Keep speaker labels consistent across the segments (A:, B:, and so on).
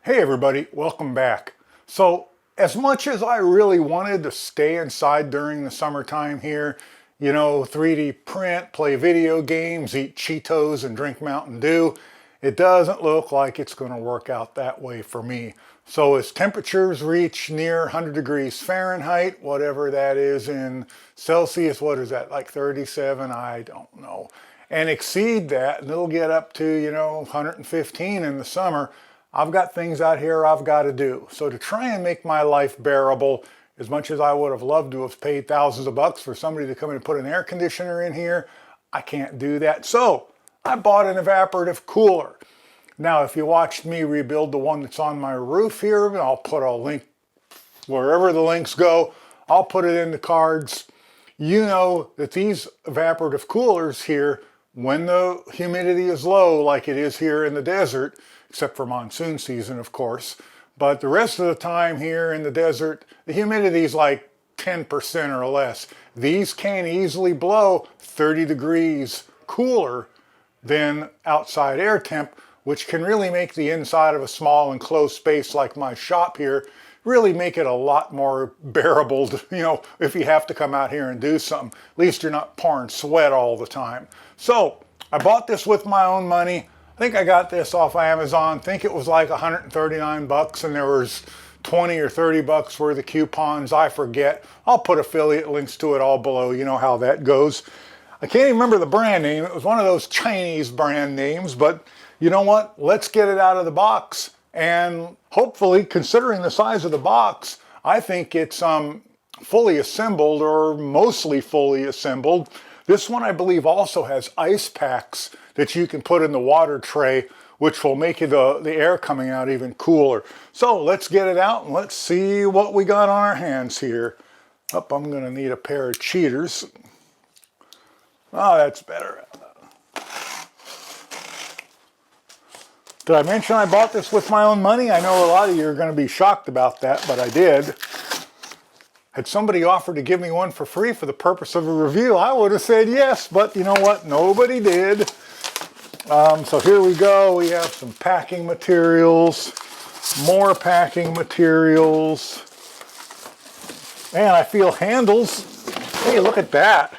A: Hey everybody, welcome back. So as much as I really wanted to stay inside during the summertime here, 3D print, play video games, eat Cheetos and drink Mountain Dew, it doesn't look like it's going to work out that way for me. So as temperatures reach near 100 degrees Fahrenheit, whatever that is in Celsius, what is that, like 37? I don't know. And exceed that, and it'll get up to, 115 in the summer. I've got things out here I've got to do. So to try and make my life bearable, as much as I would have loved to have paid thousands of bucks for somebody to come in and put an air conditioner in here, I can't do that. So I bought an evaporative cooler. Now, if you watched me rebuild the one that's on my roof here, I'll put a link wherever the links go. I'll put it in the cards. You know that these evaporative coolers here, when the humidity is low, like it is here in the desert, except for monsoon season, of course, but the rest of the time here in the desert, the humidity is like 10% or less. These can easily blow 30 degrees cooler than outside air temp, which can really make the inside of a small enclosed space like my shop here, really make it a lot more bearable to, if you have to come out here and do something. At least you're not pouring sweat all the time. So I bought this with my own money. I think I got this off Amazon. I think it was like 139 bucks and there was 20 or 30 bucks worth of coupons. I forget. I'll put affiliate links to it all below. You know how that goes. I can't even remember the brand name. It was one of those Chinese brand names, but you know what? Let's get it out of the box. And hopefully, considering the size of the box, I think it's fully assembled or mostly fully assembled. This one, I believe, also has ice packs that you can put in the water tray, which will make the air coming out even cooler. So let's get it out and let's see what we got on our hands here. I'm going to need a pair of cheaters. Oh, that's better. Did I mention I bought this with my own money? I know a lot of you are going to be shocked about that, but I did. Had somebody offered to give me one for free for the purpose of a review, I would have said yes, but you know what? Nobody did. So here we go. We have some packing materials, more packing materials, and I feel handles. Hey, look at that.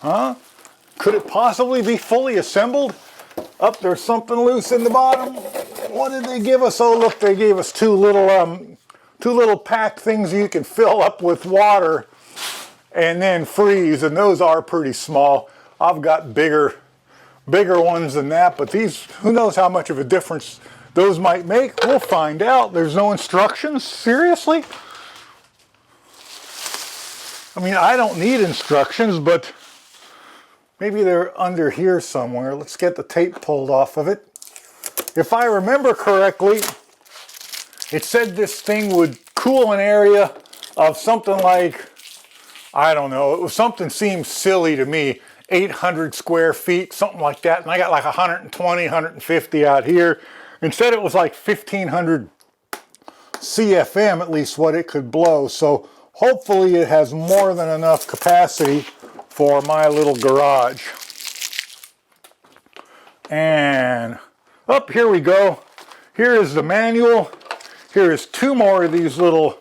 A: Huh? Could it possibly be fully assembled? There's something loose in the bottom. What did they give us? Oh, look, they gave us two little pack things you can fill up with water and then freeze, and those are pretty small. I've got bigger ones than that, but these, who knows how much of a difference those might make? We'll find out. There's no instructions? Seriously? I mean, I don't need instructions, but maybe they're under here somewhere. Let's get the tape pulled off of it. If I remember correctly, it said this thing would cool an area of something like, I don't know, it was something seemed silly to me, 800 square feet, something like that. And I got like 120, 150 out here. Instead it was like 1500 CFM, at least what it could blow. So hopefully it has more than enough capacity for my little garage. And here we go. Here is the manual. Here is two more of these little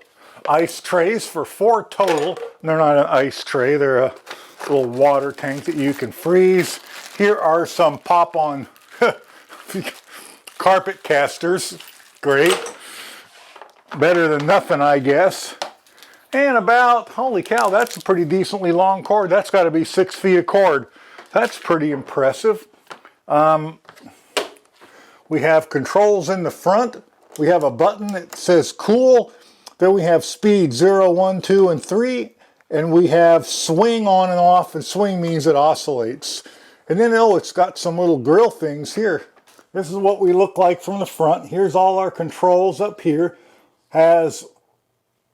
A: ice trays for 4 total. They're not an ice tray, they're a little water tank that you can freeze. Here are some pop-on carpet casters. Great. Better than nothing, I guess. And about, holy cow, that's a pretty decently long cord. That's got to be 6 feet of cord. That's pretty impressive. We have controls in the front. We have a button that says cool. Then we have speed 0, 1, 2, and 3. And we have swing on and off, and swing means it oscillates. And then, it's got some little grill things here. This is what we look like from the front. Here's all our controls up here. Has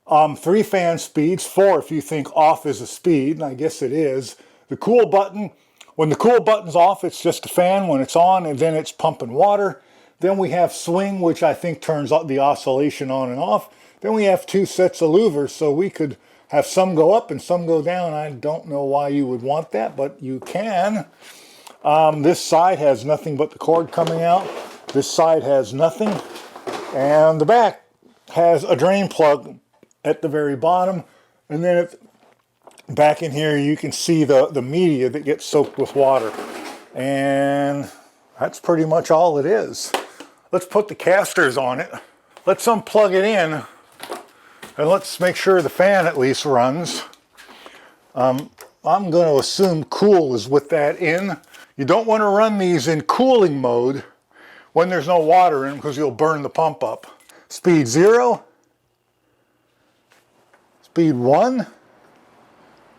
A: 3 fan speeds, 4 if you think off is a speed, and I guess it is. The cool button, when the cool button's off, it's just a fan. When it's on, and then it's pumping water. Then we have swing, which I think turns the oscillation on and off. Then we have 2 sets of louvers, so we could have some go up and some go down. I don't know why you would want that, but you can. This side has nothing but the cord coming out. This side has nothing, and the back has a drain plug at the very bottom, and then back in here you can see the media that gets soaked with water, and that's pretty much all it is. Let's put the casters on it. Let's unplug it in, and let's make sure the fan at least runs. I'm going to assume cool is with that in. You don't want to run these in cooling mode when there's no water in them because you'll burn the pump up. Speed 0. Speed 1.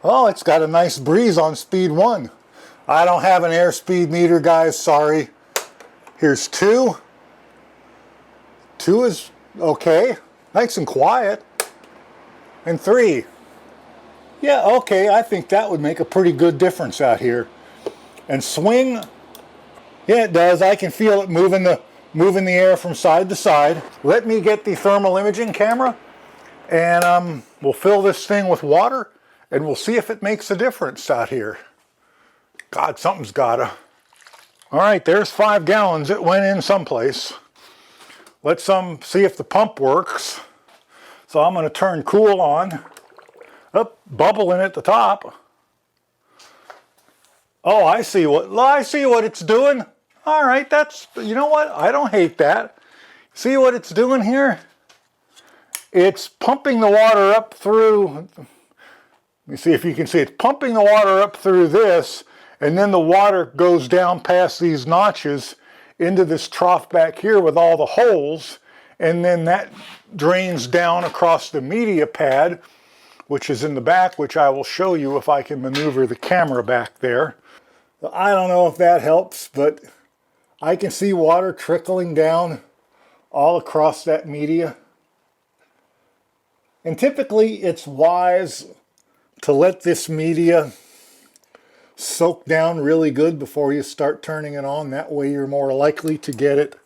A: Oh, it's got a nice breeze on speed 1. I don't have an airspeed meter, guys, sorry. Here's 2. 2 is okay, nice and quiet. And 3. Yeah, okay, I think that would make a pretty good difference out here. And swing, yeah, it does. I can feel it moving the air from side to side. Let me get the thermal imaging camera, and we'll fill this thing with water, and we'll see if it makes a difference out here. God, something's gotta. All right, there's 5 gallons. It went in someplace. Let's see if the pump works. So I'm going to turn cool on. Up, bubbling at the top. Oh, I see what it's doing. All right, that's, you know what? I don't hate that. See what it's doing here? It's pumping the water up through, let me see if you can see, it's pumping the water up through this, and then the water goes down past these notches into this trough back here with all the holes, and then that drains down across the media pad, which is in the back, which I will show you if I can maneuver the camera back there. I don't know if that helps, but I can see water trickling down all across that media. And typically it's wise to let this media soak down really good before you start turning it on. That way you're more likely to get it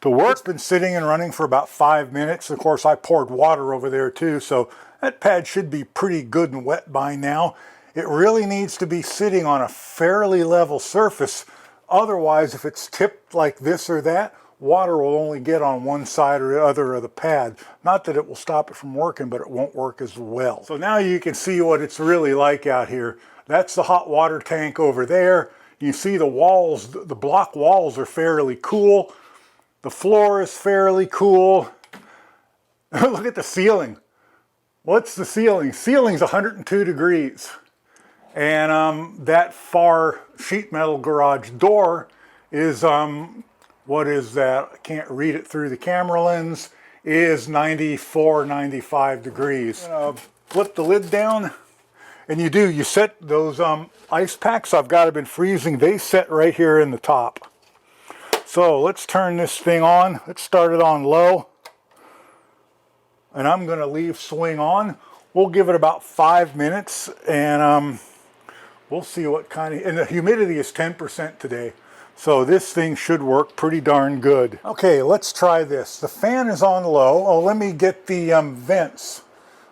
A: to work. It's been sitting and running for about 5 minutes. Of course, I poured water over there too, so that pad should be pretty good and wet by now. It really needs to be sitting on a fairly level surface. Otherwise, if it's tipped like this or that, water will only get on one side or the other of the pad. Not that it will stop it from working, but it won't work as well. So now you can see what it's really like out here. That's the hot water tank over there. You see the walls, the block walls are fairly cool. The floor is fairly cool. Look at the ceiling. What's the ceiling? Ceiling's 102 degrees. And that far sheet metal garage door is, what is that? I can't read it through the camera lens, is 94, 95 degrees. Flip the lid down, and you set those ice packs I've got have been freezing. They set right here in the top. So let's turn this thing on. Let's start it on low. And I'm going to leave swing on. We'll give it about 5 minutes, and we'll see what kind of, and the humidity is 10% today. So this thing should work pretty darn good. Okay, let's try this. The fan is on low. Oh, let me get the vents.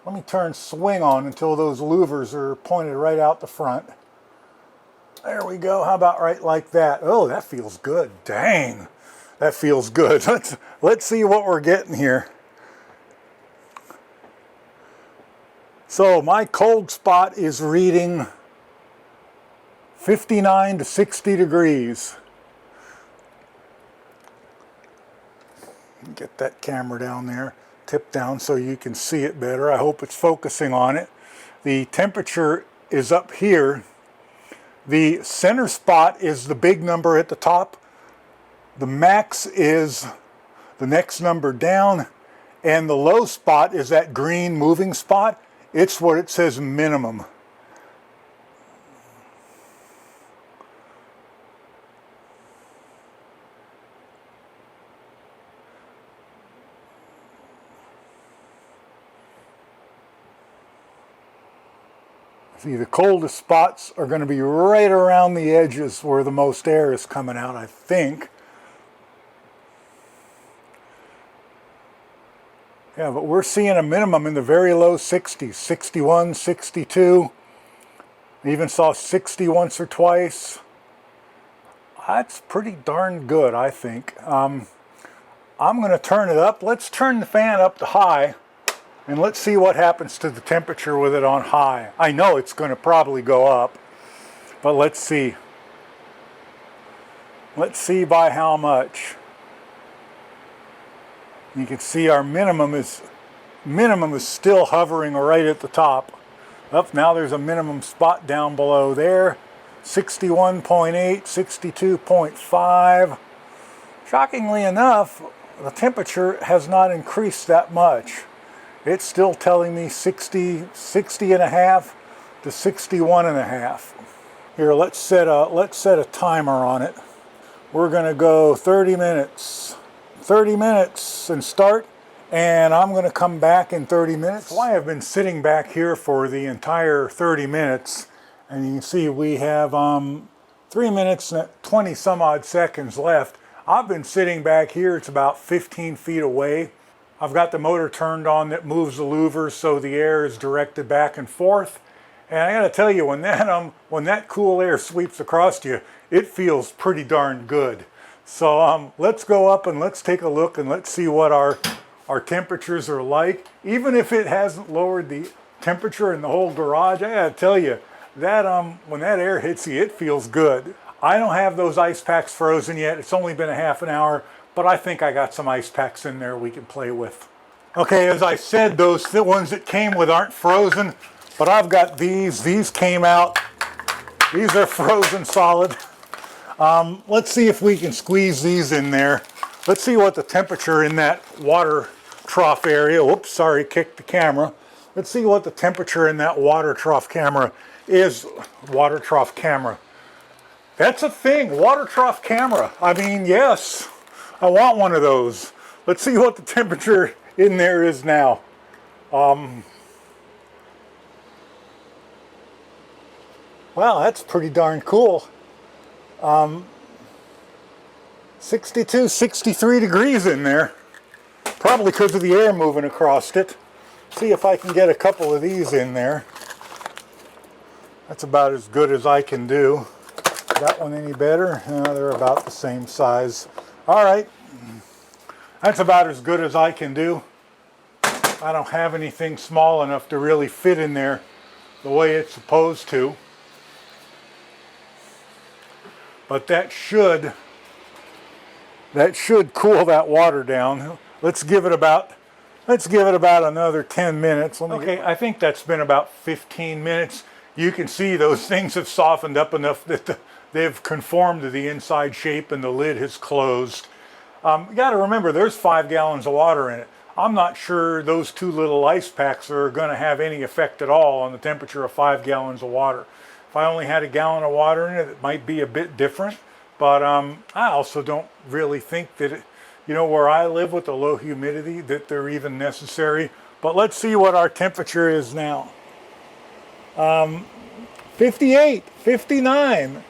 A: Let me turn swing on until those louvers are pointed right out the front. There we go. How about right like that? Oh, that feels good. Dang, that feels good. Let's see what we're getting here. So my cold spot is reading 59 to 60 degrees. Get that camera down there, tip down so you can see it better. I hope it's focusing on it. The temperature is up here. The center spot is the big number at the top. The max is the next number down, and the low spot is that green moving spot. It's what it says minimum. See, the coldest spots are going to be right around the edges where the most air is coming out, I think. Yeah, but we're seeing a minimum in the very low 60s, 61, 62. Even saw 60 once or twice. That's pretty darn good, I think. I'm going to turn it up. Let's turn the fan up to high and let's see what happens to the temperature with it on high. I know it's going to probably go up, but let's see. Let's see by how much. You can see our minimum is still hovering right at the top. Up now there's a minimum spot down below there. 61.8, 62.5. Shockingly enough, the temperature has not increased that much. It's still telling me 60 and a half to 61 and a half. Here, let's set a timer on it. We're gonna go 30 minutes. 30 minutes and start, and I'm gonna come back in 30 minutes. So I have been sitting back here for the entire 30 minutes, and you can see we have 3 minutes and 20 some odd seconds left. I've been sitting back here, it's about 15 feet away. I've got the motor turned on that moves the louvers so the air is directed back and forth. And I gotta tell you, when that cool air sweeps across you, it feels pretty darn good. So let's go up and let's take a look and let's see what our temperatures are like. Even if it hasn't lowered the temperature in the whole garage, I gotta tell you, that when that air hits you, it feels good. I don't have those ice packs frozen yet. It's only been a half an hour, but I think I got some ice packs in there we can play with. Okay, as I said, the ones that came with aren't frozen, but I've got these. These came out. These are frozen solid. Let's see if we can squeeze these in there. Let's see what the temperature in that water trough area. Whoops, sorry, kicked the camera. Let's see what the temperature in that water trough camera is. Water trough camera. That's a thing, water trough camera. I mean, yes, I want one of those. Let's see what the temperature in there is now. Wow, that's pretty darn cool. 62, 63 degrees in there. Probably because of the air moving across it. See if I can get a couple of these in there. That's about as good as I can do. That one any better? No, they're about the same size. All right, that's about as good as I can do. I don't have anything small enough to really fit in there the way it's supposed to. But that should cool that water down. Let's give it about another 10 minutes. Okay, I think that's been about 15 minutes. You can see those things have softened up enough that they've conformed to the inside shape and the lid has closed. You got to remember, there's 5 gallons of water in it. I'm not sure those 2 little ice packs are going to have any effect at all on the temperature of 5 gallons of water. If I only had a gallon of water in it, it might be a bit different. But I also don't really think that, where I live with the low humidity, that they're even necessary. But let's see what our temperature is now. 58, 59.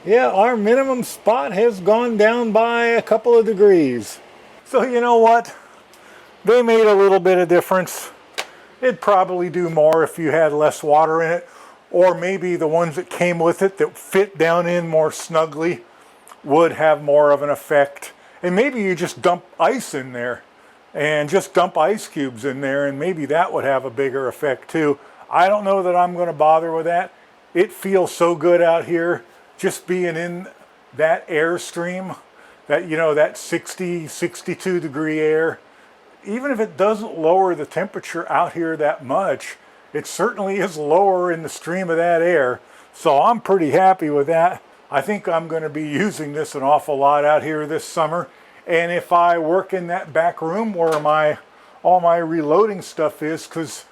A: Yeah, our minimum spot has gone down by a couple of degrees. So you know what? They made a little bit of difference. It'd probably do more if you had less water in it. Or maybe the ones that came with it that fit down in more snugly would have more of an effect. And maybe you just dump ice in there and just dump ice cubes in there and maybe that would have a bigger effect too. I don't know that I'm going to bother with that. It feels so good out here just being in that airstream, that, that 60, 62 degree air. Even if it doesn't lower the temperature out here that much, it certainly is lower in the stream of that air. So I'm pretty happy with that. I think I'm going to be using this an awful lot out here this summer. And if I work in that back room where all my reloading stuff is, because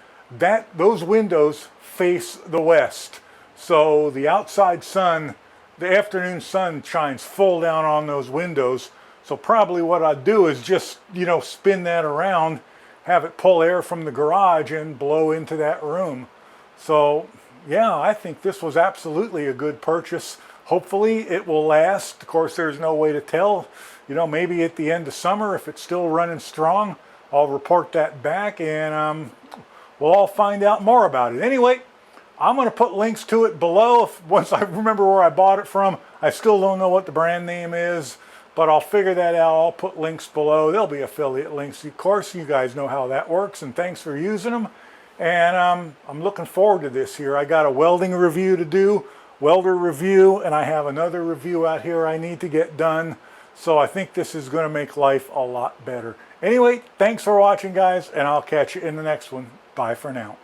A: those windows face the west. So the outside sun, the afternoon sun shines full down on those windows. So probably what I'd do is just, spin that around, have it pull air from the garage and blow into that room. So yeah, I think this was absolutely a good purchase. Hopefully it will last. Of course, there's no way to tell. Maybe at the end of summer, if it's still running strong, I'll report that back and we'll all find out more about it. Anyway, I'm going to put links to it below once I remember where I bought it from. I still don't know what the brand name is. but I'll figure that out. I'll put links below. There'll be affiliate links. Of course, you guys know how that works, and thanks for using them. And I'm looking forward to this here. I got a welding review to do, welder review, and I have another review out here I need to get done. So I think this is going to make life a lot better. Anyway, thanks for watching, guys, and I'll catch you in the next one. Bye for now.